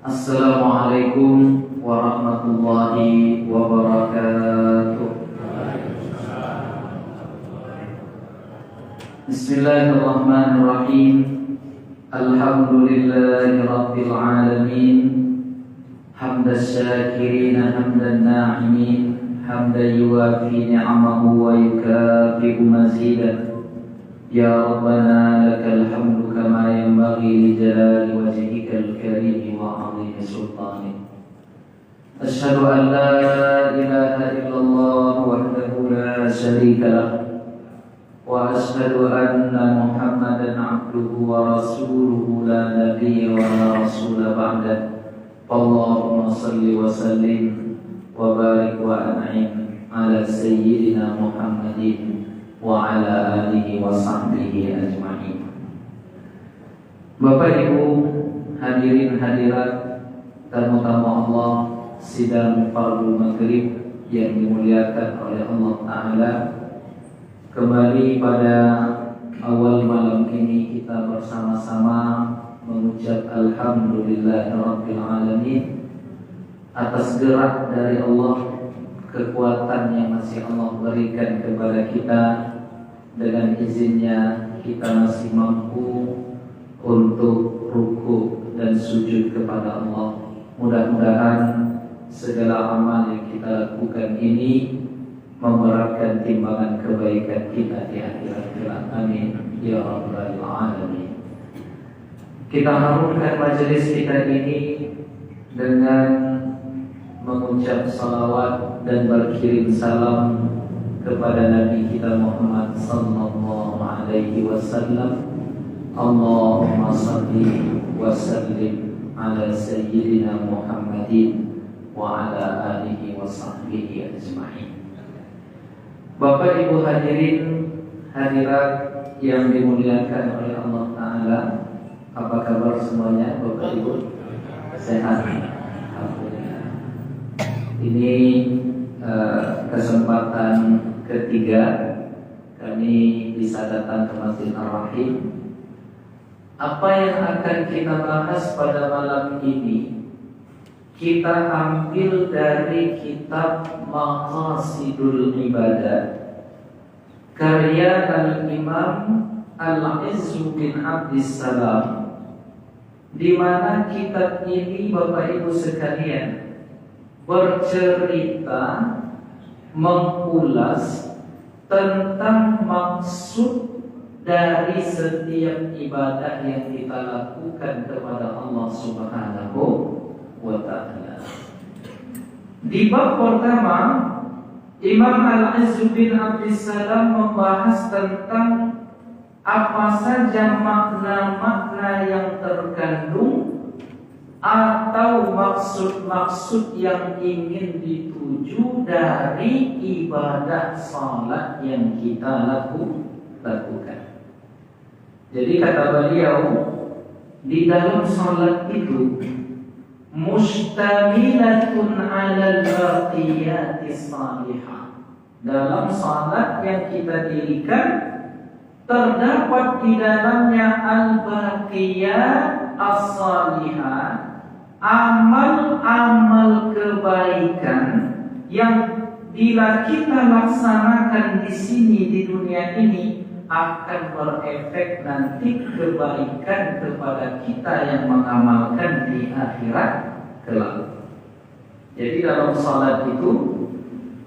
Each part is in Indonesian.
Assalamualaikum warahmatullahi wabarakatuh. Bismillahirrahmanirrahim. Alhamdulillahi rabbil alamin. Hamdas syakirin hamdan na'imin, hamdan yuwafi ni'amahu wa yukafi'u mazidah. Ya Rabbana lakal hamdu kama yanbaghi li jalali wajhikal karim wa 'azimi sultanik. Asyhadu an la ilaha illallah wahdahu la syarika lah, wa asyhadu anna Muhammadan 'abduhu wa rasuluhu la nabiyya wa la rasula ba'da. Allahumma salli wa sallim wa barik wa an'im ala sayyidina Muhammadin wa ala alihi wa sahbihi ajma'in. Bapak Ibu hadirin hadirat tamu-tamu Allah sidang Fardhu Maghrib yang dimuliakan oleh Allah Ta'ala, kembali pada awal malam ini kita bersama-sama mengucap Alhamdulillahirabbil alamin atas gerak dari Allah, kekuatan yang masih Allah berikan kepada kita. Dengan izinnya kita masih mampu untuk ruku dan sujud kepada Allah. Mudah-mudahan segala amal yang kita lakukan ini memberatkan timbangan kebaikan kita di akhirat kelak. Amin ya rabbal alamin. Kita harumkan majelis kita ini dengan mengucap salawat dan berkirim salam kepada Nabi kita Muhammad sallallahu alaihi wasallam. Allahumma salli wa sallim ala sayyidina Muhammadin wa ala alihi wa sahbihi ajma'in. Bapak Ibu hadirin hadirat yang dimuliakan oleh Allah Ta'ala, apa kabar semuanya Bapak Ibu? Sehat? Alhamdulillah. Ini kesempatan ketiga kami bisa datang ke Masjid Ar-Rahim. Apa yang akan kita bahas pada malam ini kita ambil dari kitab Maqasidul Ibadah karya Al-Imam Al-Izz bin Abdissalam, di mana kitab ini Bapak Ibu sekalian bercerita, mengulas tentang maksud dari setiap ibadah yang kita lakukan kepada Allah Subhanahu wa Ta'ala. Di bab pertama, Imam Al-Izz bin Abdissalam membahas tentang apa saja makna-makna yang terkandung atau maksud-maksud yang ingin dituju dari ibadah salat yang kita lakukan. Jadi kata beliau, di dalam salat itu mustamilatun 'alal baqiyatis salihah. Dalam salat yang kita dirikan terdapat di dalamnya al-baqiyat as-salihah, amal-amal kebaikan yang bila kita laksanakan di sini di dunia ini akan berefek nanti kebaikan kepada kita yang mengamalkan di akhirat kelak. Jadi dalam salat itu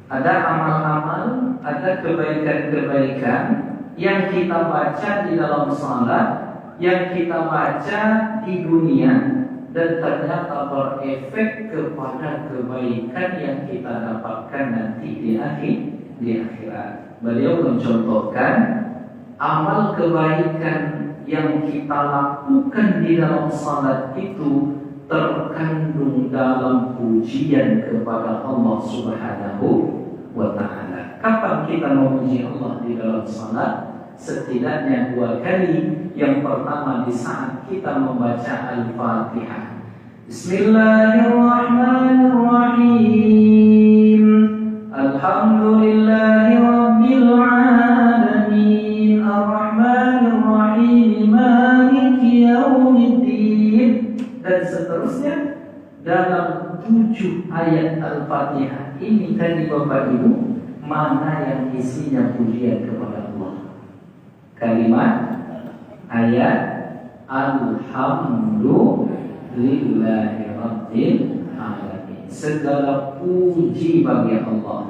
ada amal-amal, ada kebaikan-kebaikan yang kita baca di dalam salat, yang kita baca di dunia, dan ternyata berefek kepada kebaikan yang kita dapatkan nanti di akhirat. Beliau mencontohkan amal kebaikan yang kita lakukan di dalam salat itu terkandung dalam pujian kepada Allah Subhanahu wa Ta'ala. Kapan kita memuji Allah di dalam salat? Setidaknya 2 kali. Yang pertama di saat kita membaca Al-Fatihah. Bismillahirrahmanirrahim. Alhamdulillahi rabbil alamin. Ar-Rahmanir Rahim. Maliki yaumiddin. Dan seterusnya. dalam 7 ayat Al-Fatihah ini tadi Bapak Ibu, mana yang isinya pujian kepada Allah? Kalimat ayat Alhamdulillahi Rabbil Alamin. Segala puji bagi Allah.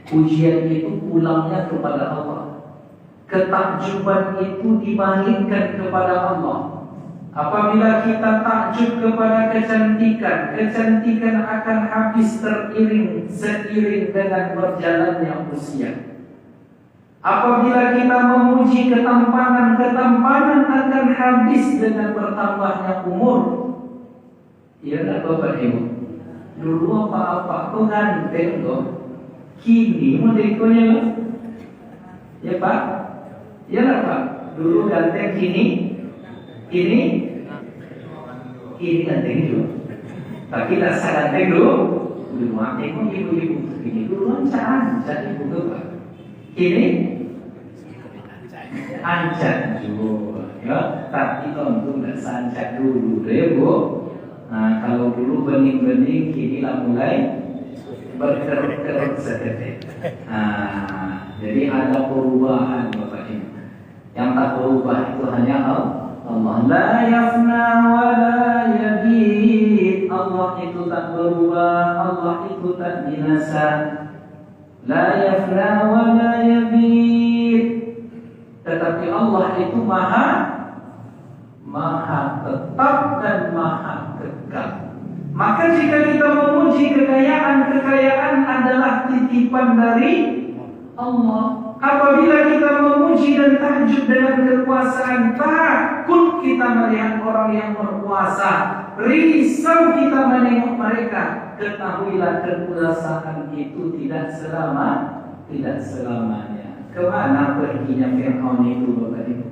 Pujian itu pulangnya kepada Allah. Ketakjuban itu dibalikkan kepada Allah. Apabila kita takjub kepada kecantikan, kecantikan akan habis seiring dengan berjalannya usia. Apabila kita memuji ketampanan, ketampanan akan habis dengan bertambahnya umur. Iya tak Bapak Ibu? Dulu apa-apa kok ganteng kok. Kini modekonya, ya Pak? Ya lah Pak. Dulu ganteng, kini ganteng juga. Tapi rasa ganteng dulu tengok ibu-ibu ini dulu ancan ibu tuh Pak. Kini ancan juga. Ya, tapi tentu tidak sancat dulu deh Bu. Nah, kalau dulu bening-bening, kini lah mulai berkerut-kerut seketik. Nah, jadi ada perubahan Bapak Ibu. Yang tak berubah itu hanya Allah. La yafna wa la yabid. Allah itu tak berubah, Allah itu tak binasa. La yafna wa la yabid. Tetapi Allah itu maha tetap dan maha kekal. Maka jika kita memuji kekayaan adalah titipan dari Allah. Apabila kita memuji dan tahajud dengan kekuasaan, takut kita melihat orang yang berkuasa, risau kita menengok mereka. Ketahuilah kekuasaan itu tidak selamanya. Kemana perginya Fir'aun itu Bapak Ibu?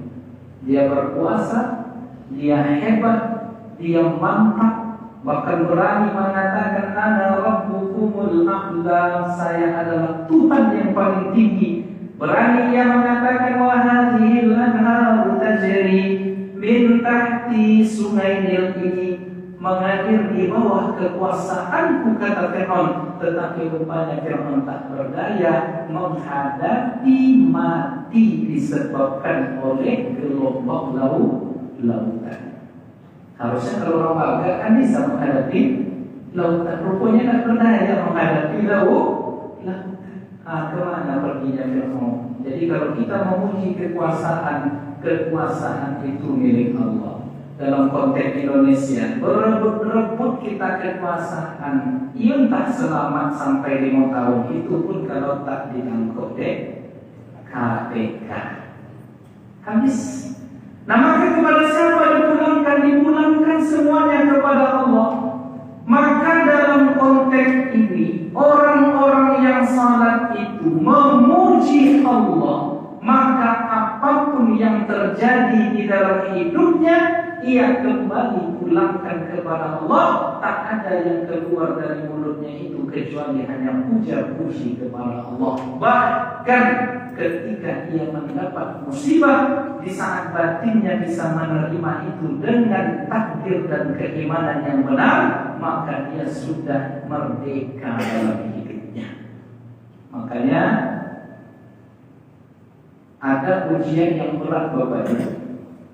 Dia berkuasa, dia hebat, dia mantap, bahkan berani mengatakan ana rabbukumul a'la, saya adalah Tuhan yang paling tinggi. Berani ia mengatakan wa hadhil anharu tajri min tahti, sungai Nil ini mengalir di bawah kekuasaanku, kata Fir'aun. Tetapi rupanya Fir'aun tak berdaya menghadapi mati disebabkan oleh gelombang lautan. Harusnya kalau orang bangga kan bisa menghadapi lautan, rupanya tak berdaya menghadapi lautan. Kemana perginya Fir'aun? Jadi kalau kita memuji kekuasaan itu milik Allah. Dalam konteks Indonesia, berebut-rebut kita kekuasaan, ia tak selamat sampai 5 tahun. Itu pun kalau tak ditangkap KPK. Habis. Nah, maka kepada siapa dipulangkan? Dipulangkan semuanya kepada Allah. Maka dalam konteks ini, orang-orang yang salat itu memuji Allah, maka apapun yang terjadi di dalam hidupnya, ia kembali pulangkan kepada Allah. Tak ada yang keluar dari mulutnya itu kecuali hanya puja-puji kepada Allah. Bahkan ketika ia mendapat musibah, di saat batinnya bisa menerima itu dengan takdir dan keimanan yang benar, maka dia sudah merdeka dalam hidupnya. Makanya ada ujian yang berat Bapak Ibu.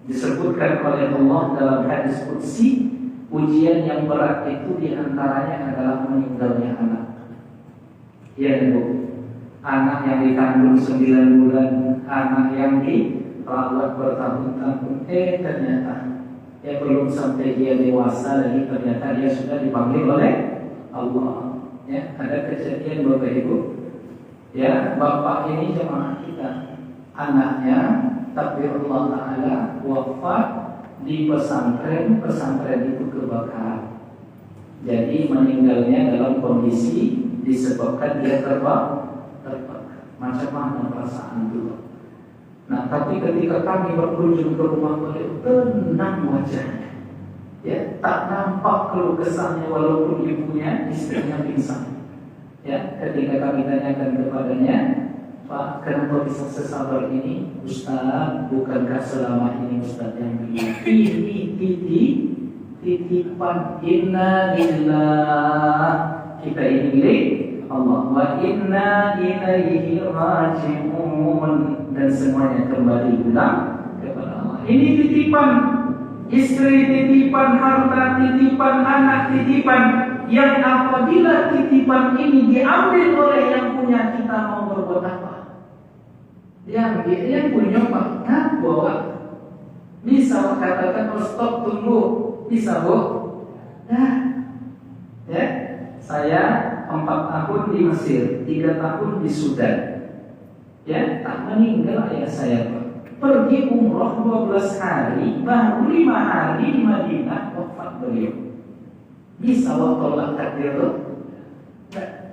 Disebutkan oleh Allah dalam hadis qudsi, ujian yang berat itu diantaranya adalah meninggalnya anak. Ya Ibu, anak yang dikandung 9 bulan, anak yang dirawat bertahun-tahun, ternyata belum sampai dia dewasa lagi, ternyata dia sudah dipanggil oleh Allah. Ya, ada kejadian Bapak Ibu. Ya, bapak ini jemaah kita, anaknya tapi Allah Ta'ala wafat di pesantren itu kebakaran. Jadi meninggalnya dalam kondisi disebabkan dia terbakar. Macam mana perasaan itu? Nah, tapi ketika kami berkunjung ke rumah beliau, tenang wajahnya. Ya, tak nampak keluh kesahnya walaupun ibunya, istrinya pingsan. Ya, ketika kami tanyakan kepadanya, Pak, kenapa bisa sesabar ini? Ustaz, bukankah selama ini Ustaz yang bilang ini titipan. Inna lillah, kita ini milik Allah, wa inna ilaihi raji'un, dan semuanya kembali pulang kepada Allah. Ini titipan istri, titipan harta, titipan anak, titipan yang apabila titipan ini diambil oleh yang punya, kita mau berbuat apa? Yang punya Pak, bawa. Bisa katakan, oh, stop, tunggu. Bisa, Bu? Nah, ya, saya 4 tahun di Mesir, 3 tahun di Sudan. Ya, tak meninggal ayah saya, Pak. Pergi umroh 12 hari, baru 5 hari di Madinah wafat beliau. Bisa waktu takdir itu?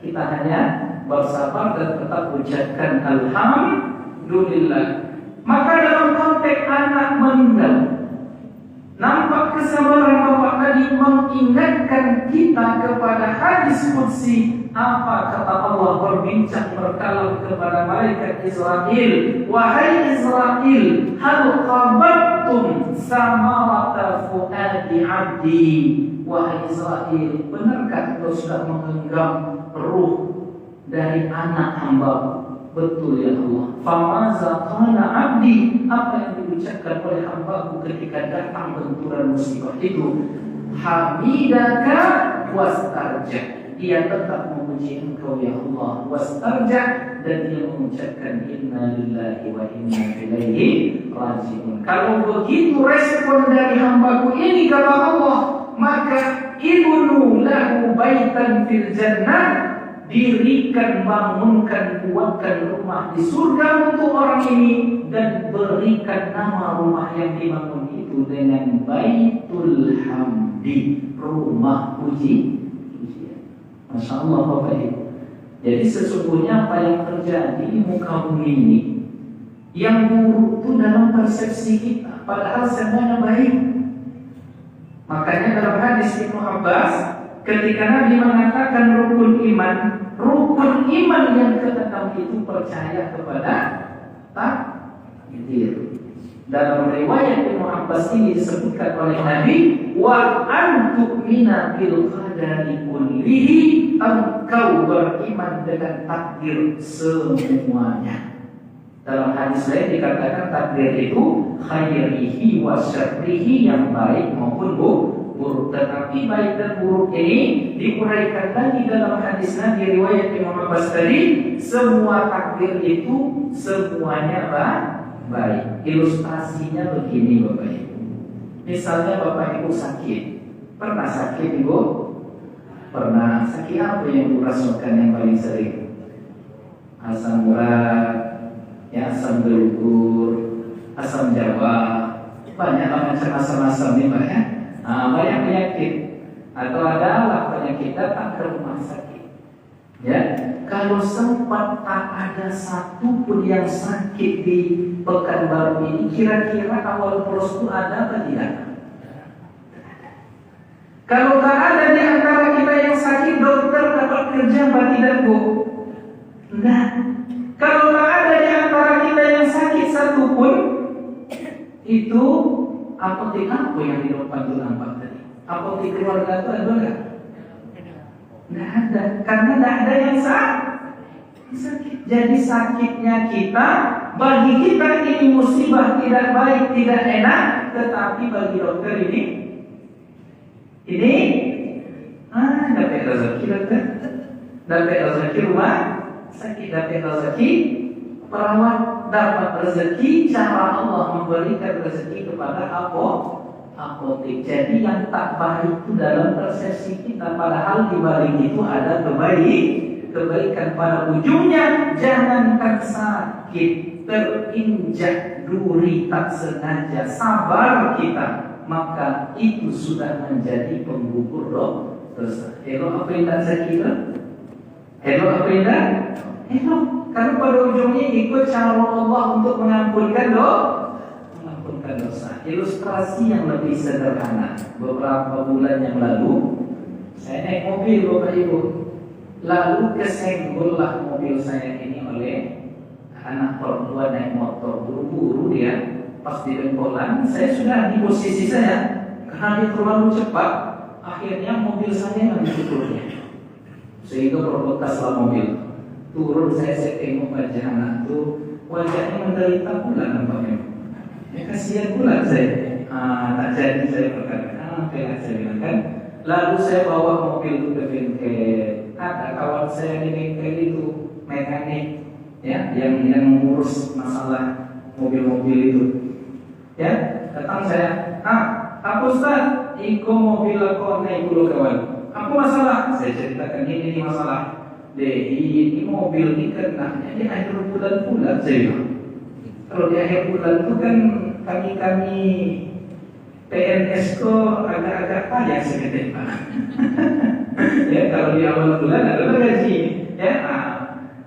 Kita hanya bersabar dan tetap ucapkan alhamdulillah. Maka dalam konteks anak meninggal, nampak kesabaran Bapak tadi mengingatkan kita kepada hadis qudsi. Apa kata Allah berbincang berkalam kepada malaikat Israel? Wahai Israel, hal qabattum samarata fuadi abdi. Wahai Israel, benarkah engkau sudah menggenggam ruh dari anak hamba? Betul ya Allah. Famaza qala abdi, apa yang diucapkan oleh hambaku ketika datang benturan musibah itu? Hamidaka wastarja. Dia tetap memuji engkau ya Allah, wastarja, dan dia mengucapkan inna lillahi wa inna ilaihi raji'un. Kalau begitu respon dari hambaku ini kata Allah, maka ibnu lahu baitan fil jannah, dirikan, bangunkan, buatkan rumah di surga untuk orang ini, dan berikan nama rumah yang dibangun itu dengan Baitul Hamdi, rumah puji. Masya Allah Bapak Ibu. Jadi sesungguhnya apa yang terjadi di muka bumi ini, yang buruk itu dalam persepsi kita, padahal semuanya baik. Makanya dalam hadis Ibnu Abbas, ketika Nabi mengatakan rukun iman yang keenam itu percaya kepada takdir. Dalam riwayat Ibnu Abbas ini disebutkan oleh Nabi, wa an tu'mina bil qadari kullihi, engkau beriman dengan takdir semuanya. Dalam hadis lain dikatakan takdir itu khairihi wa syarrihi, yang baik maupun buruk. Tetapi baik dan buruk ini diuraikan lagi dalam hadis Nabi riwayat Imam Abbas tadi, semua takdir itu semuanya baik. Ilustrasinya begini Bapak Ibu. Misalnya Bapak Ibu sakit. Pernah sakit Ibu? Pernah. Sakit apa yang Ibu rasakan yang paling sering? Asam urat, ya, asam gelugur, asam jawa, banyak macam asam-asam ini Pak ya. Banyak penyakit, atau adalah penyakit datang ke rumah sakit. Ya, kalau sempat tak ada satu pun yang sakit di Pekanbaru ini, kira-kira awal pros itu ada atau tidak? Kalau tak ada di antara kita yang sakit, dokter dapat kerja apa tidak Bu? Enggak. Kalau tak ada di antara kita yang sakit satu pun, itu apotek apa yang di depan itu nampak tadi? Apotek keluarga itu ada enggak? Enggak ada, karena enggak ada yang sakit. Jadi sakitnya kita, bagi kita ini musibah, tidak baik, tidak enak. Tetapi bagi dokter ini dapat rezeki dokter, dapat rezeki rumah sakit, dapat rezeki perawat, dapat rezeki cara Allah memberikan rezeki kepada apotek. Jadi yang tak baik itu dalam persepsi kita, padahal di balik itu ada kebaikan. Pada ujungnya jangankan sakit, terinjak duri tak sengaja, sabar kita, maka itu sudah menjadi penggugur dosa. Hello apa yang tak sakit? Hello apa yang tak? Hello, karena pada ujungnya ikut cara Allah untuk mengampunkan dosa. Ilustrasi yang lebih sederhana, beberapa bulan yang lalu saya naik mobil Bapak Ibu, lalu kesenggollah mobil saya ini oleh anak perempuan naik motor, buru-buru dia. Pas di bengkolan, saya sudah di posisi saya, Karena dia terlalu cepat, akhirnya mobil saya yang dipukulnya. Sehingga berbekaslah mobil. Turun saya tengok wajah anak itu, wajahnya menderita pula nampaknya. Ya kasihan pula saya. Tak jadi saya berkata, kayak saya bilang kan. Lalu saya bawa mobil itu ke bengkel. Ada kawan saya di bengkel itu mekanik, ya, yang mengurus masalah mobil-mobil itu. Ya, datang saya, apa Ustaz? Iko mobil aku naik dulu kawan. Apa masalah? Saya ceritakan ini masalah. Ini mobil ini kenanya di akhir bulan pula saya. Kalau di akhir bulan itu kan kami PNS ko agak-agak payah sedikit Pak. Ya kalau di awal bulan adalah gaji. Ya,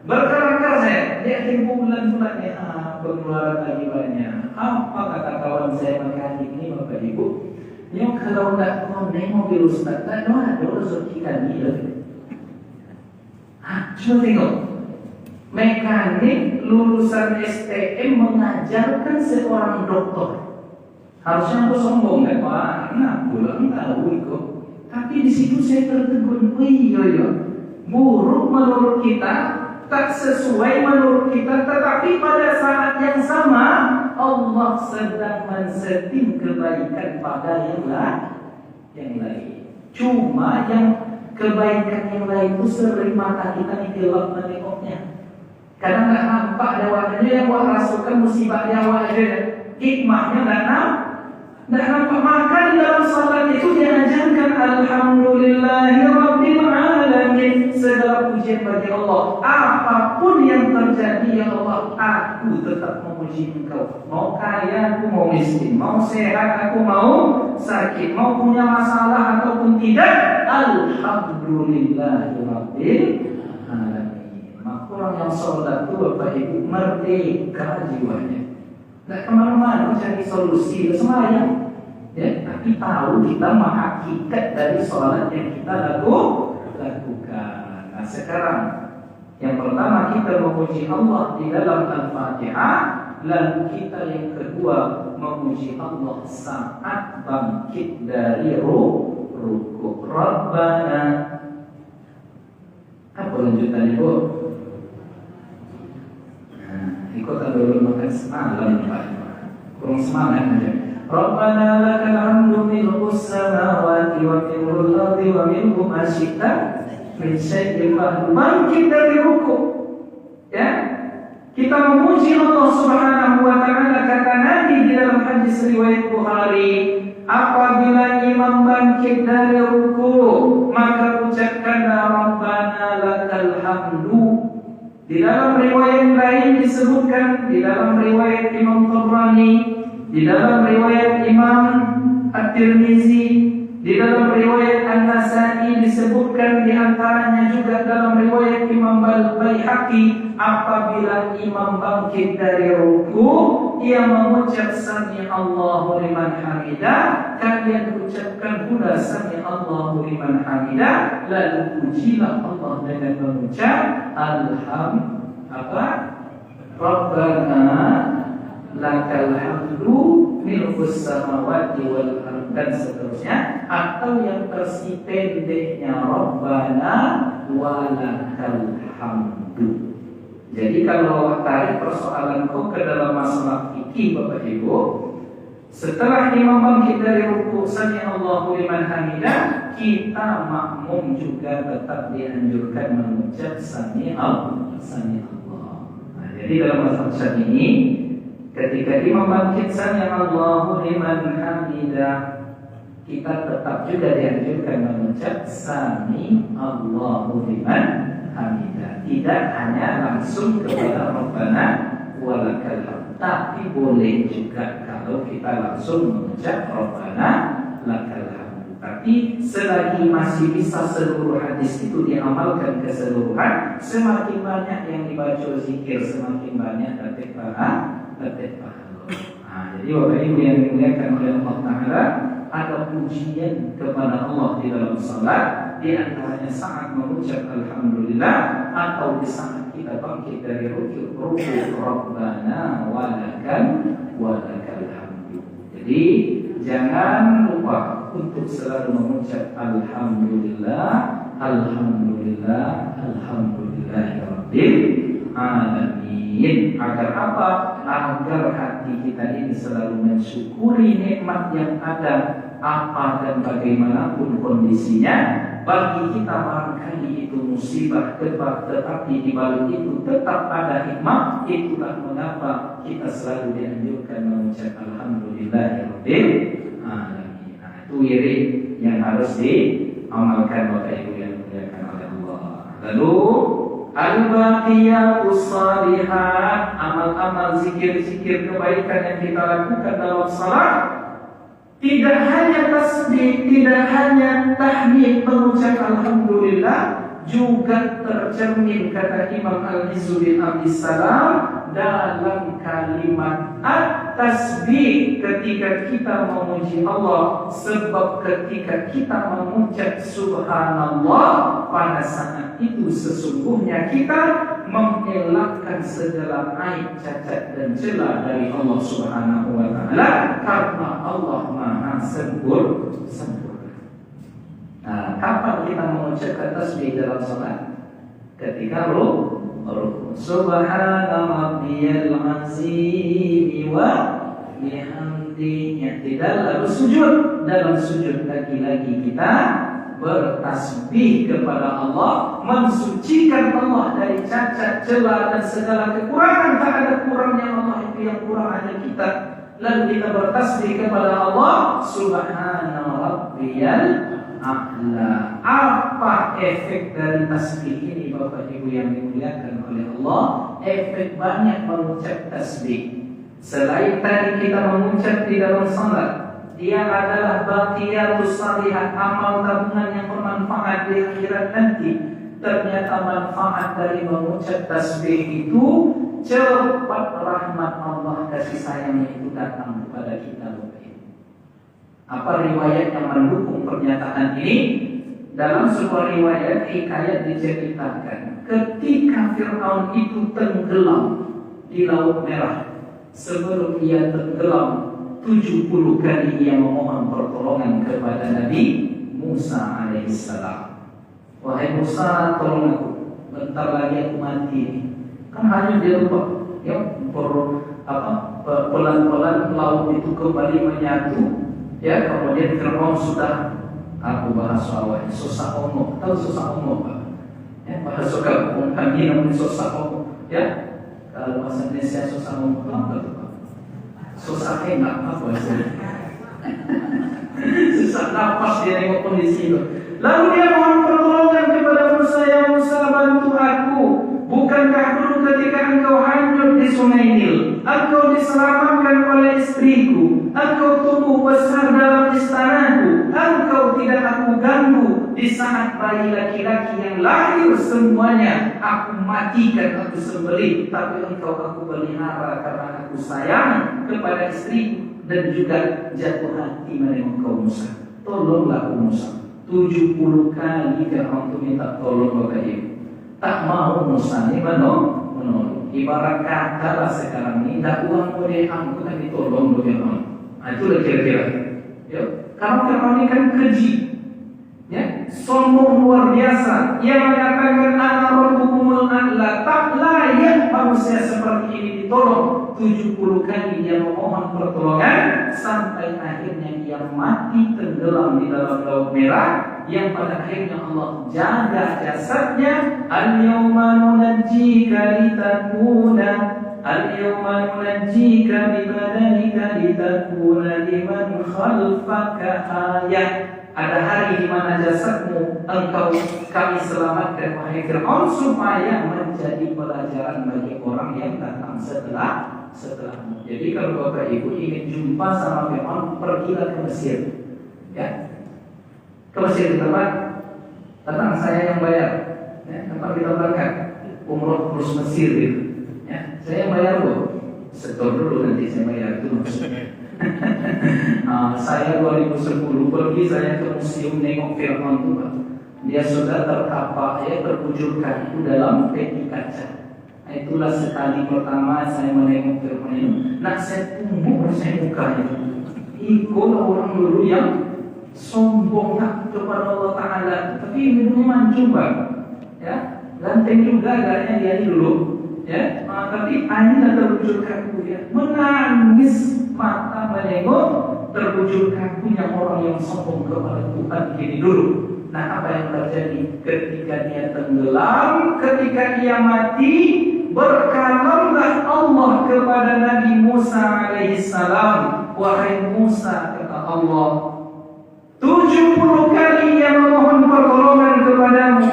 berkerakar saya di akhir bulan ya pengeluaran lagi banyak. Apa kata kawan saya mekanik ini Bapak Ibu? Yang kalau nggak naik mobil Ustaz, tak ada rezeki kami lagi. Coba tengok, mekanik lulusan STM mengajarkan seorang dokter. Harusnya aku sombong kan, Pak, aku pulang tahu itu. Tapi di situ saya tertegun, buruk menurut kita, tak sesuai menurut kita, tetapi pada saat yang sama Allah sedang men-setting kebaikan pada yang lain. Cuma yang kebaikan yang lain itu sering mata kita ini gelap menengoknya. Kadang nggak nampak ada wadahnya yang Allah rasulkan musibah di awal aja. Hikmahnya nggak nampak. Maka di dalam salat itu diajarkan Alhamdulillahi Rabbil Alamin, segala pujian bagi Allah. Apapun yang terjadi ya Allah, aku tetap memuji Engkau. Mau kaya aku mau miskin, mau sehat aku mau sakit, mau punya masalah ataupun tidak, Alhamdulillahi Rabbil Alamin. Maka orang yang sholat itu Bapak Ibu merdeka jiwanya. Tidak kemana-mana mencari solusi semuanya, ya, tapi tahu kita hakikat dari sholat yang kita lakukan. Nah sekarang yang pertama kita memuji Allah di dalam Al-Fatihah, lalu kita yang kedua memuji Allah saat bangkit dari ruku. Rabbana, apa lanjutan Ibu? Ikutan dulu makan semalam Pak. Kurang semangat aja. Rabbana lakal hamdu mil'us samawati wa mil'ul ardi wa mil'u ma syi'ta min syai'in ba'du. Bangkit dari ruku. Ya. Kita memuji Allah Subhanahu wa taala, kata Nabi di dalam hadis riwayat Bukhari, apabila imam bangkit dari ruku, maka ucapkanlah Rabbana lakal hamdu. Di dalam riwayat lain disebutkan, di dalam riwayat Imam Tabrani, di dalam riwayat Imam At-Tirmizi, di dalam riwayat An-Nasa'i disebutkan, di antaranya juga dalam riwayat Imam Al-Baihaqi, apabila imam bangkit dari ruku, ia mengucap Sami Allahu liman hamidah, kalian ucapkan pula Sami Allahu liman hamidah, lalu pujilah Allah dengan mengucap Rabbana lakal hamdu mil'us samawati wal ardh, dan seterusnya, atau yang versi pendeknya Rabbana walakal hamdu. Jadi kalau tarik persoalan kau ke dalam masalah fikih Bapak Ibu, setelah imam bangkit dari ruku Sami Allahu liman hamidah, kita makmum juga tetap dianjurkan mengucap Sami Allah. Nah, jadi dalam mazhab Syafi'i, ketika imam bangkit Sami Allahu liman hamidah, kita tetap juga dianjurkan mengucap Sami Allahu liman hamidah. Tidak hanya langsung kepada Rabbana walakal hamd, tapi boleh juga kalau kita langsung mengucap Rabbana lakal hamd. Tapi selagi masih bisa seluruh hadis itu diamalkan keseluruhan, semakin banyak yang dibaca zikir, semakin banyak dapat pahala. Jadi Bapak Ibu yang dimuliakan oleh Allah Ta'ala, ada pujian kepada Allah di dalam salat, di antaranya saat mengucap Alhamdulillah, atau di saat kita bangkit dari ruku Rabbana walakal hamdu. Jadi jangan lupa untuk selalu mengucap Alhamdulillah, Alhamdulillah, Alhamdulillahirabbil alamin. Agar apa? Agar hati kita ini selalu mensyukuri nikmat yang ada, apa dan bagaimanapun kondisinya. Bagi kita barangkali itu musibah, tetapi di balik itu tetap ada hikmah. Itulah mengapa kita selalu dianjurkan mengucap Alhamdulillahirabbil alamin. Nah, itu wirid yang harus diamalkan Bapak Ibu yang dimuliakan oleh Allah. Lalu al-baqiyatus shalihat, amal-amal zikir-zikir kebaikan yang kita lakukan dalam salat, tidak hanya tasbih, tidak hanya tahmid mengucap Alhamdulillah, juga tercermin kata Imam Al-Izzu bin Abdis Salam dalam kalimat at-tasbih ketika kita memuji Allah. Sebab ketika kita mengucap subhanallah, pada saat itu sesungguhnya kita mengelakkan segala aib, cacat dan celah dari Allah Subhanahu wa taala, karena Allah Maha sempurna. Nah, kapan kita mengucapkan tasbih dalam salat? Ketika ruku. Subhana rabbiyal azim wa bihamdihi. Tidak lalu sujud. Dalam sujud lagi-lagi kita bertasbih kepada Allah, mensucikan Allah dari cacat, celah dan segala kekurangan. Tak ada kurangnya Allah, itu yang kurang ada kita. Lalu kita bertasbih kepada Allah, Subhana rabbiyal a'la. Apa efek dari tasbih ini Bapak Ibu yang dimuliakan oleh Allah? Efek banyak mengucap tasbih. Selain tadi kita mengucap di dalam salat, dia adalah baqiyatus shalihat, amal tabungan yang bermanfaat di akhirat nanti. Ternyata manfaat dari mengucap tasbih itu, cepat rahmat Allah, kasih sayangnya itu datang kepada kita. Apa riwayat yang mendukung pernyataan ini? Dalam sebuah riwayat hikayat diceritakan ketika Fir'aun itu tenggelam di Laut Merah. Sebelum ia tenggelam, 70 kali ia memohon pertolongan kepada Nabi Musa alaihissalam. Wahai Musa, tolong aku, bentar lagi aku mati. Kan hanya dia lupa, ya, pelan-pelan laut itu kembali menyatu. Ya, kemudian Fir'aun sudah, aku bahasa awal, susah omong. Tahu susah omong Pak? Ya, bahasa kampung kami namanya susah omong. Ya, kalau bahasa Indonesia susah omong apa tuh Pak? Susah enak apa sih? Susah nafas dia nengok kondisi itu. Lalu dia mohon pertolongan kepada Musa, ya Musa, bantu aku. Bukankah dulu ketika engkau hanyut di sungai Nil, engkau diselamatkan oleh istriku, engkau tumbuh besar dalam istanaku, engkau tidak aku ganggu. Di saat bayi laki-laki yang lahir semuanya aku matikan, aku sembelih, tapi engkau aku pelihara karena aku sayang kepada istriku dan juga jatuh hati menengok kau Musa. Tolonglah aku Musa. 70 kali Fir'aun itu minta tolong Bapak Ibu. Tak mau Musa ini menolong. Ibarat kata lah sekarang ini, tidak uang boleh aku kan ditolong oleh Fir'aun. Nah, itulah kira-kira. Ya, karena Fir'aun ini kan keji, ya, sombong luar biasa. Ia mengatakan ana rabbukumul a'la. Tak layak manusia seperti ini ditolong. 70 kali dia memohon pertolongan sampai akhirnya dia mati tenggelam di dalam Laut Merah, yang pada akhirnya Allah jaga jasadnya. Al-yawma nunajjika litakuna, al-yawma nunajjika bibadanika litakuna liman khalfaka ayat. Ada hari di mana jasadmu engkau kami selamatkan wahai Fir'aun, supaya menjadi pelajaran bagi orang yang datang setelahmu. Jadi kalau Bapak Ibu ingin jumpa sama Fir'aun, pergilah ke Mesir. Ya, ke Mesir tempat datang saya yang bayar. Ya, tempat kita berangkat umroh plus Mesir gitu. Ya, saya yang bayar loh. Setor dulu nanti saya bayar itu. Saya 2010 pergi saya ke museum nengok Fir'aun itu Pak. Dia sudah terkapak, ya, terbujurkan itu dalam peti kaca. Itulah sekali pertama saya menengok Fir'aun itu. Nah, saya tumbuh saya mukanya. ikut orang dulu yang sombong kepada Allah Ta'ala, tapi hidupnya mancung bang, ya, ganteng juga agaknya dia dulu, ya, tapi hanya terbujur kaku ya, menangis mata menengok terbujur kakunya orang yang sombong kepada Tuhan gini dulu. Nah, apa yang terjadi ketika dia tenggelam, ketika dia mati? Berkalamlah Allah kepada Nabi Musa alaihissalam, wahai Musa, kata Allah, 70 kali dia memohon pertolongan kepadamu,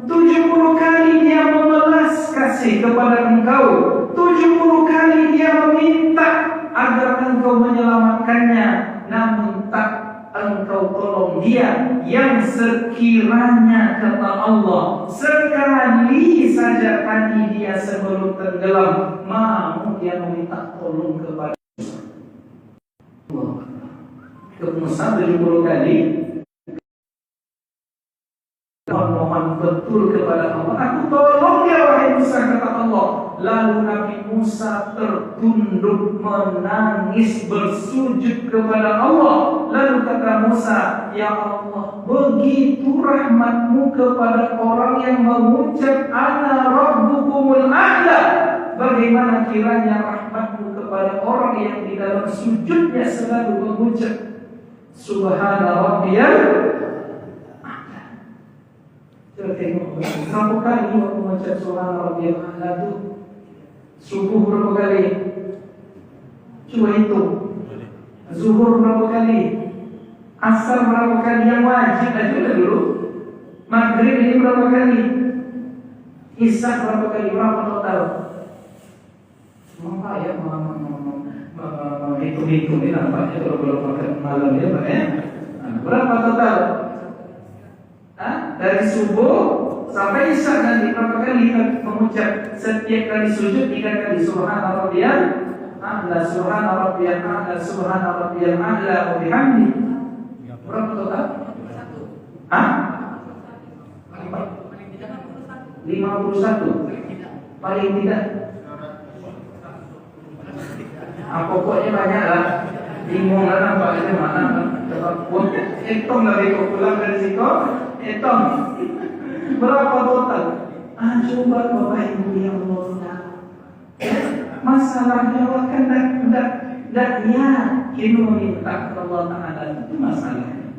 70 kali dia memelas kasih kepada engkau, 70 kali dia meminta agar engkau menyelamatkannya, namun tak engkau tolong dia. Yang sekiranya, kata Allah, sekali saja tadi dia sebelum tenggelam mau dia meminta tolong kepada Allah. Ke Musa 70 kali mohon betul kepada Allah, aku tolong dia wahai Musa, kata Allah. Lalu Nabi Musa tertunduk menangis bersujud kepada Allah. Lalu kata Musa, ya Allah, begitu rahmatmu kepada orang yang mengucap ana rabbukumul a'la, bagaimana kiranya rahmatmu kepada orang yang di dalam sujudnya selalu mengucap subhana rabbiyal a'la. Coba tengok berapa kali waktu mengucap subhana rabbiyal a'la itu. Subuh berapa kali? Coba hitung. Zuhur berapa kali? Asar berapa kali yang wajib aja dulu? Maghrib ini berapa kali? Isya berapa kali? Berapa total? Nampak ya, hitung-hitung ini nampaknya kalau belum makan malam ya Pak ya. Berapa total? Dari subuh sampai isya nanti berapa kali kita mengucap setiap kali sujud 3 kali subhana rabbiyal a'la, subhana rabbiyal a'la, subhana rabbiyal a'la wa bihamdi. Berapa total? 51. Paling tidak. Pokoknya banyak lah. Bingung lah nampaknya mana. Hitung lagi kau pulang dari situ. Hitung. Berapa total? Coba Bapak Ibu yang Allah. Masalahnya kan tidak yakin meminta ke Allah Ta'ala, itu masalahnya.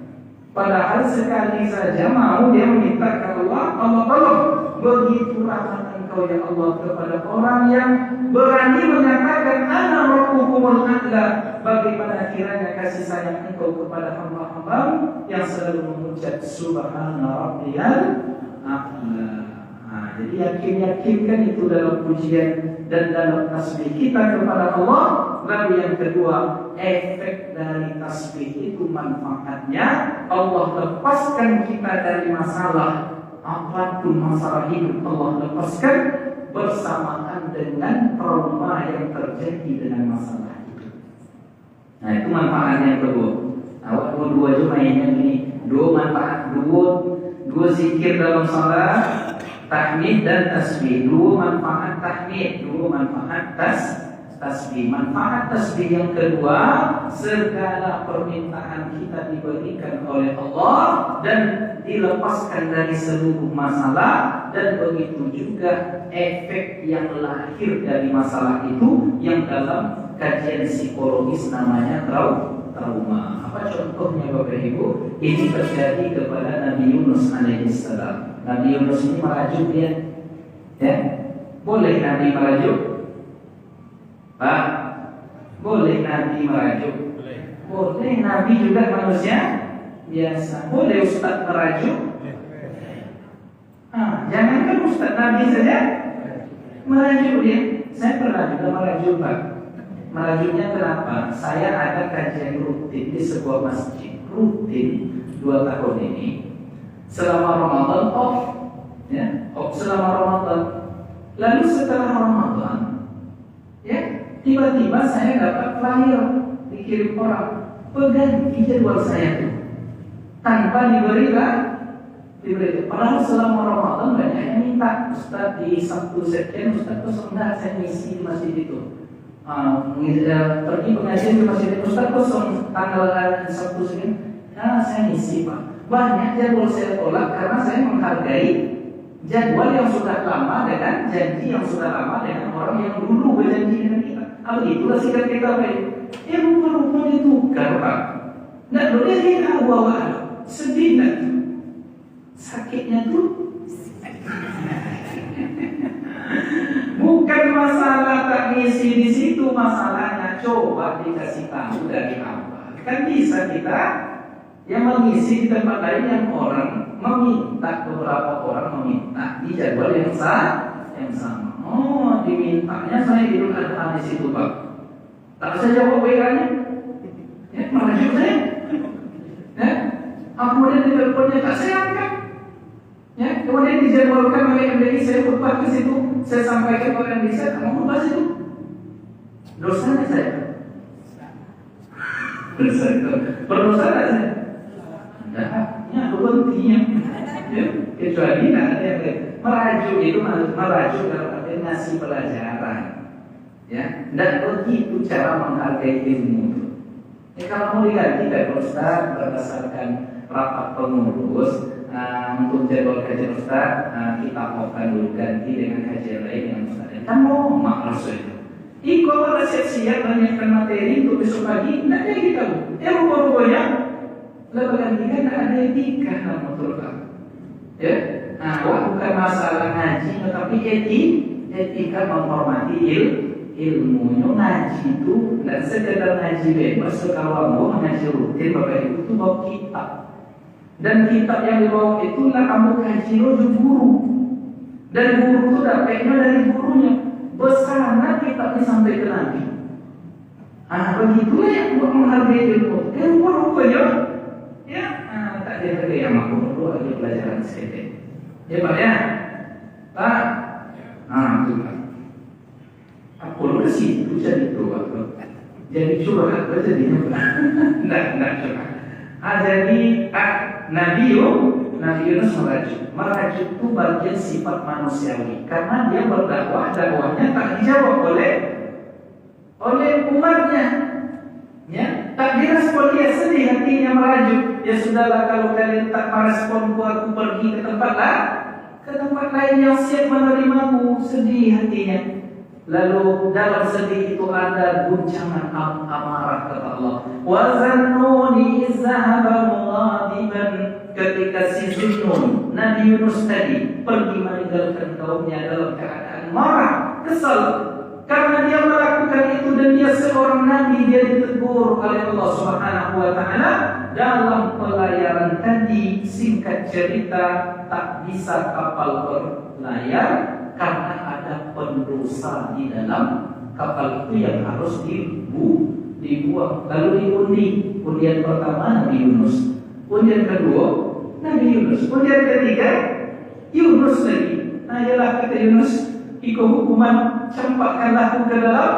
Padahal sekali saja mau dia meminta ke Allah, Allah tolong. Begitu rahmat engkau ya Allah kepada orang yang berani menyatakan ana rabbukumul a'la, bagaimana kiranya kasih sayang engkau kepada hamba-hambamu yang selalu mengucap subhana rabbiyal a'la. Jadi yakin-yakinkan itu dalam pujian dan dalam tasbih kita kepada Allah. Lalu yang kedua, efek dari tasbih itu manfaatnya Allah lepaskan kita dari masalah apapun, masalah hidup Allah lepaskan bersamaan dengan trauma yang terjadi dengan masalah itu. Nah, itu manfaatnya yang kedua. Awak dua itu mainnya gini, dua manfaat, dua zikir dalam salat, tahmid dan tasbih. Dua manfaat tahmid, dua manfaat tasbih. Manfaat tasbih yang kedua, segala permintaan kita diberikan oleh Allah dan dilepaskan dari seluruh masalah, dan begitu juga efek yang lahir dari masalah itu yang dalam kajian psikologis namanya trauma. Apa contohnya Bapak Ibu? Ini terjadi kepada Nabi Yunus alaihissalam. Nabi Yunus ini merajuk dia, ya? Boleh Nabi merajuk? Pak, boleh Nabi merajuk? Boleh. Nabi juga manusia biasa. Boleh Ustaz merajuk? Jangankan Ustaz, Nabi saja merajuk dia. Saya pernah juga merajuk Pak. Merajuknya kenapa? Saya ada kajian rutin di sebuah masjid, rutin 2 tahun ini. Selama Ramadan off, ya, selama Ramadan. Lalu setelah Ramadan, ya, tiba-tiba saya dapat flyer dikirim orang, pengganti jadwal saya tuh, tanpa diberi. Padahal selama Ramadan banyak yang minta, Ustaz di Sabtu sekian, Ustaz kosong dah saya ngisi di masjid itu. pergi pengajian ke masjid Ustaz kosong tanggal Sabtu segini. Saya ngisi Pak. Banyak jadwal saya tolak karena saya menghargai jadwal yang sudah lama dengan janji yang sudah lama dengan orang yang dulu berjanji dengan kita. Kalau itulah sikap kita Pak. Rupa-rupa ditukar Pak. Nggak boleh kita bawa sedih nak. Sakitnya tuh bukan masalah tak ngisi di situ, masalahnya coba dikasih tahu dari awal. Kan bisa kita yang mengisi di tempat lain yang orang meminta, beberapa orang meminta di jadwal yang sama. Oh, dimintanya saya Idul Adha di situ Pak. Tak saya jawab WA-nya. Ya, merajuk saya. Ya, kemudian di teleponnya tak saya angkat. Ya, kemudian dijadwalkan oleh MDI saya khutbah ke situ. Saya sampaikan kepada MDI saya, kamu khutbah situ. Dosanya saya. Dosa itu. Berdosa tak saya? Tidak. Ya, berhentinya. Ya, kecuali ada merajuk itu merajuk dalam arti ngasih pelajaran. Ya, dan begitu cara menghargai ilmu. Ya, kalau mau diganti dari Ustaz berdasarkan rapat pengurus untuk jadwal kajian Ustaz kita maukan dulu ganti dengan kajian lain yang Ustaz. Kan mau maksud itu. Kalau siap-siap menyiapkan materi untuk besok pagi, tidak ada kita. Rupa-rupanya lebaran kita tidak ada etika dalam Al-Quran. Ya, bukan masalah ngaji, tetapi etika menghormati ilmunya. Ngaji itu tidak sekedar ngaji bebas. Kalau mau ngaji rutin, Bapak Ibu itu bawa kitab. Dan kitab yang dibawa itulah kamu kaji guru. Dan guru itu dapatnya dari gurunya. Besarnya kitabnya sampai ke Nabi. Begitulah yang buat menghargai ilmu. Rupanya ya, tak dihargai yang aku perlu lagi pelajaran sedikit. Ya Pak ya, Pak. Itu Pak. Aku lu situ jadi tua, jadi curhat jadinya Pak. Tidak curhat. Jadi Nabi Yunus merajuk itu bagian sifat manusiawi karena dia berdakwah, dakwahnya tak dijawab oleh umatnya. Ya, tak direspon, dia sedih hatinya merajuk. Ya sudahlah, kalau kalian tak meresponku, aku pergi ke tempat lain yang siap menerimamu. Sedih hatinya. Lalu dalam sedih itu ada guncangan amarah kata Allah. Wa zannuni izhaba mughadiban, ketika si Zunnun Nabi Yunus tadi pergi meninggalkan kaumnya dalam keadaan marah, kesal karena dia melakukan itu dan dia seorang nabi. Dia ditegur oleh Allah Subhanahu wa taala dalam pelayaran tadi. Singkat cerita, tak bisa kapal berlayar karena ada pendosa di dalam kapal itu yang harus dibuang. Lalu diundi. Undian pertama Nabi Yunus, undian kedua Nabi Yunus, undian ketiga Yunus lagi. Ialah kata Yunus, ikut hukuman, campakkanlah aku ke dalam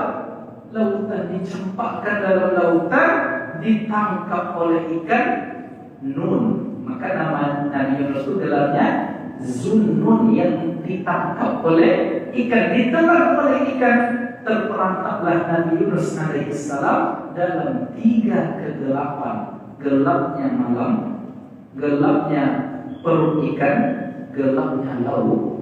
lautan. Dicampakkan dalam lautan, ditangkap oleh ikan Nun. Maka nama Nabi Yunus itu gelarnya Zunnun, yang ditangkap oleh ikan, ditelan oleh ikan. Terperangkaplah Nabi Yunus alaihissalam dalam 3 kegelapan. Gelapnya malam, gelapnya perut ikan, gelapnya laut.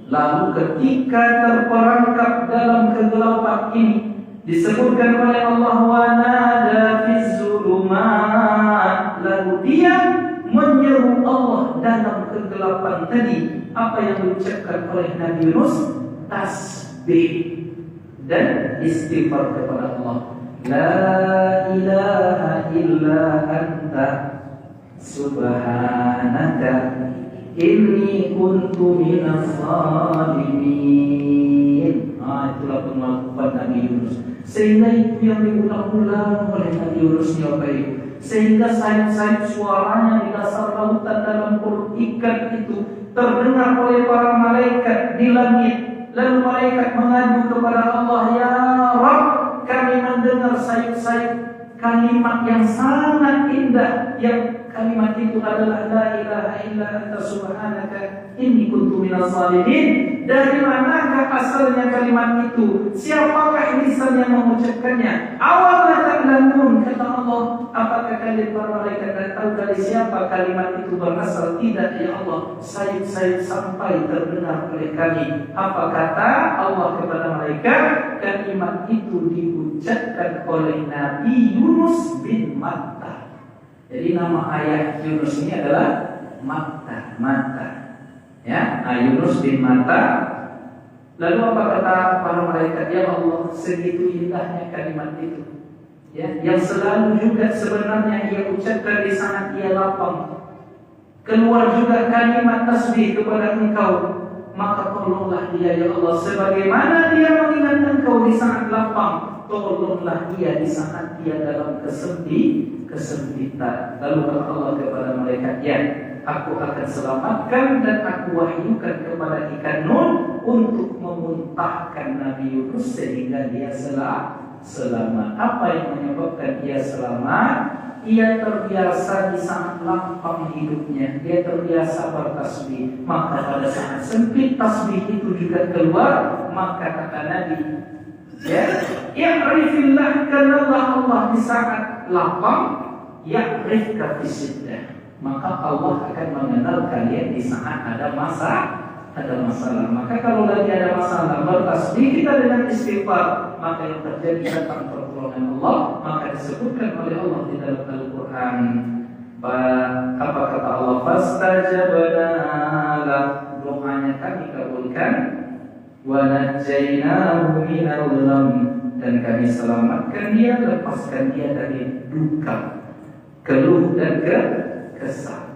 Lalu ketika terperangkap dalam kegelapan ini, disebutkan oleh Allah wa nada fiz zulumat, lalu dia menyeru Allah dalam kegelapan tadi. Apa yang diucapkan oleh Nabi Yunus? Tasbih dan istighfar kepada Allah. La ilaha illa anta subhanaka inni kuntu minas zalimin. Itulah pengakuan Nabi Yunus. Sehingga itu yang diulang-ulang oleh Nabi Yunus ya Bapak Ibu. Sehingga sayap-sayap suaranya di dasar lautan dalam perut ikan itu terdengar oleh para malaikat di langit. Lalu malaikat mengadu kepada Allah, ya Rabb, kami mendengar sayap-sayap kalimat yang sangat indah, yang kalimat itu adalah la ilaha illa anta subhanaka inni kuntu minaz zalimin. Dari manakah asalnya kalimat itu? Siapakah lisan yang mengucapkannya? Awala ta'lamun, kata Allah, apakah kalian para malaikat tidak tahu dari siapa kalimat itu berasal? Tidak, ya Allah, sayup-sayup sampai terdengar oleh kami. Apa kata Allah kepada malaikat? Kalimat itu diucapkan oleh Nabi Yunus bin Matta. Jadi nama ayah Yunus ini adalah Matta. Ya, Yunus bin Matta. Lalu apa kata para malaikat? Ya Allah, segitu indahnya kalimat itu, ya, yang selalu juga sebenarnya ia ucapkan di saat ia lapang. Keluar juga kalimat tasbih kepada Engkau, maka tolonglah dia ya Allah, sebagaimana dia mengingat Engkau di saat lapang, tolonglah dia di saat dia dalam kesempitan. Lalu kata Allah kepada malaikat, ya, aku akan selamatkan dan aku wahyukan kepada ikan Nun untuk memuntahkan Nabi Yunus sehingga dia selamat. Apa yang menyebabkan dia selamat? Ia terbiasa di saat lapang hidupnya, dia terbiasa bertasbih. Maka pada saat sempit tasbih itu juga keluar. Maka kata Nabi, ya, ya'rifillah, kenallah Allah di saat lapang, ya'rifka fisiddah, maka Allah akan mengenal kalian di saat ada masalah. Maka kalau lagi ada masalah, bertasbih kita dengan istighfar, maka yang terjadi datang pertolongan Allah. Maka disebutkan oleh Allah di dalam Al-Quran, apa kata Allah? Fastajabna lah, doanya kami kabulkan, wa najjaynahu minal gham, dan kami selamatkan dia, lepaskan dia dari duka, keluh dan kesal.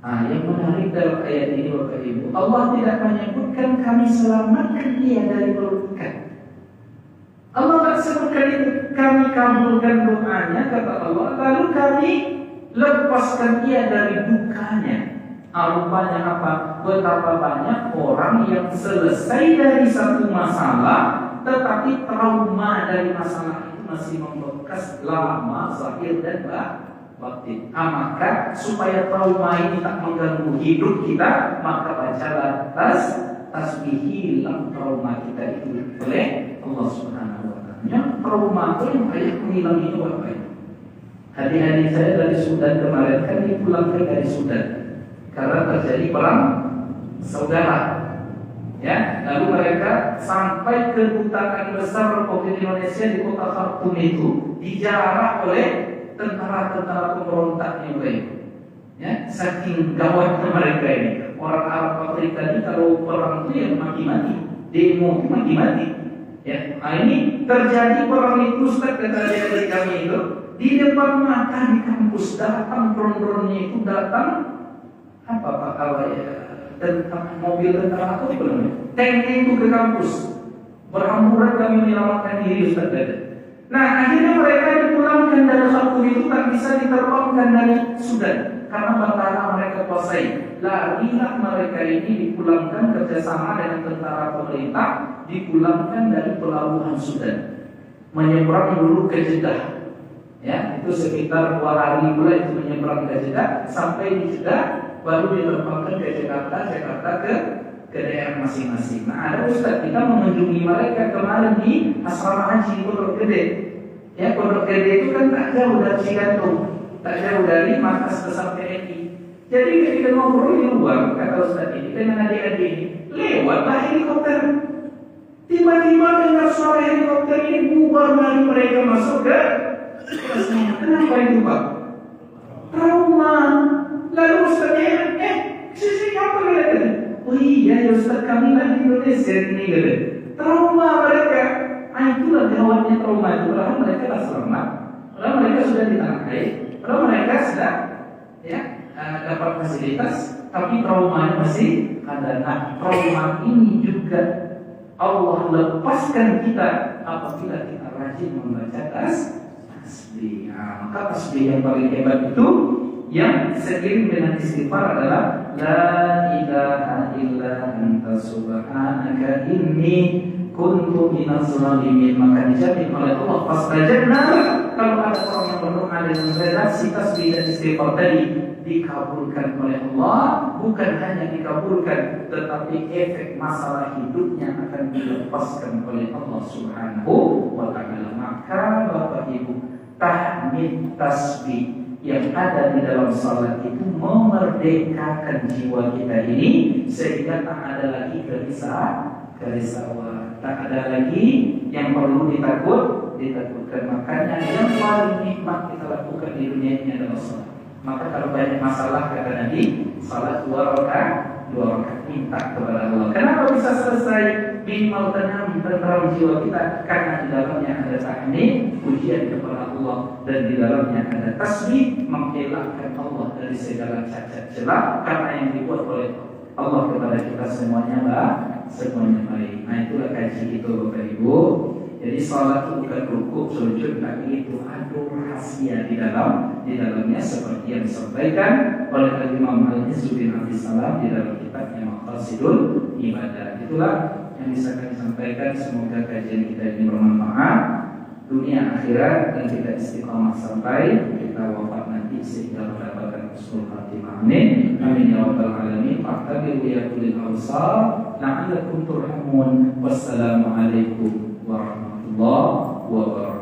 Yang menarik dalam ayat ini Bapak Ibu, Allah tidak menyebutkan kami selamatkan dia dari duka. Allah tak sebutkan itu, kami kabulkan doanya kata Allah, lalu kami lepaskan dia dari dukanya. Rupanya apa? Betapa banyak orang yang selesai dari satu masalah, tetapi trauma dari masalah itu masih membekas lama, zahir dan batin. Maka supaya trauma ini tak mengganggu hidup kita, maka bacalah tasbih, hilang trauma kita itu oleh Allah Subhanahu wa taala. Yang trauma itu yang banyak menghilang itu apa ya? Adik-adik saya dari Sudan kemarin kan dipulangkan dari Sudan karena terjadi perang saudara. Ya, lalu mereka sampai ke dutaan besar Republik Indonesia di kota Khartoum itu dijarah oleh tentara-tentara pemberontak yang lain. Ya, saking gawatnya mereka ini. Orang Arab Afrika ini kalau perang itu yang mati-mati, demo mati-mati. Ya, ini terjadi perang itu, Ustaz, kata dari kami itu di depan mata di kampus, datang drone-drone-nya itu datang apa Pak Kawai tentang mobil tentara itu belum? Tank itu ke kampus, berhamburan kami menyelamatkan diri, Ustaz. Nah, akhirnya mereka dipulangkan dari Khartoum itu tak bisa diterbangkan dari Sudan karena tentara mereka kuasai. Larilah mereka ini dipulangkan kerjasama dengan tentara pemerintah, dipulangkan dari pelabuhan Sudan, menyeberang dulu ke Jeddah. Ya, itu sekitar 2 hari pula itu menyeberang ke Jeddah, sampai di Jeddah baru diterbangkan ke Jakarta ke daerah masing-masing. Nah, ada Ustaz, kita mengunjungi mereka kemarin di asrama haji Pondok Gede. Ya, Pondok Gede itu kan tak jauh dari Cigantung, tak jauh dari markas besar TNI. Jadi ketika ngobrol di luar, kata Ustaz ini dengan adik-adik ini, lewatlah helikopter. Tiba-tiba dengar suara helikopter ini bubar dari mereka masuk ke kelasnya. Kenapa itu Pak? Trauma. Lalu Ustaznya, sisi apa kalian? Oh iya ya Ustaz, kami lagi Indonesia ini gitu. Trauma mereka. Itulah gawatnya trauma itu. Padahal mereka tak selamat, padahal mereka sudah di tanah air, padahal mereka sudah dapat fasilitas, tapi traumanya masih ada. Nah, trauma ini juga Allah lepaskan kita apabila kita rajin membaca tasbih. Maka tasbih yang paling hebat itu yang seiring dengan istighfar adalah la ilaha illa anta subhanaka inni kuntu minaz zalimin, maka dijamin oleh Allah fastajabna, kalau ada orang yang berdoa dengan redaksi tasbih dan istighfar tadi dikabulkan oleh Allah, bukan hanya dikabulkan tetapi efek masalah hidupnya akan dilepaskan oleh Allah Subhanahu wa taala. Maka Bapak Ibu, tahmid tasbih yang ada di dalam salat itu memerdekakan jiwa kita ini sehingga tak ada lagi kerisauan, tak ada lagi yang perlu ditakutkan. Makanya yang paling nikmat kita lakukan di dunia ini adalah salat. Maka kalau banyak masalah, kata Nabi, salat 2 rakaat minta kepada Allah. Kenapa bisa selesai? Minimal tenang jiwa kita, karena di dalamnya ada tahmid, pujian kepada Allah, dan di dalamnya ada tasbih, mengelakkan Allah dari segala cacat celah, karena yang dibuat oleh Allah kepada kita semuanya baik. Nah, itulah kaji itu Bapak Ibu. Jadi salat itu bukan rukuk, sujud, tapi itu ada rahasia di dalamnya seperti yang disampaikan oleh Imam Al-Izz bin Abdul Salam di dalam kitabnya Maqasidul Ibadah. Itulah yang bisa kami sampaikan. Semoga kajian kita ini bermanfaat dunia akhirat dan kita istiqamah sampai kita wafat nanti sehingga mendapatkan husnul khatimah. Amin. Amin ya rabbal alamin. Fa'tabiru ya ulil absar la'allakum turhamun. Wassalamualaikum warahmatullahi wabarakatuh.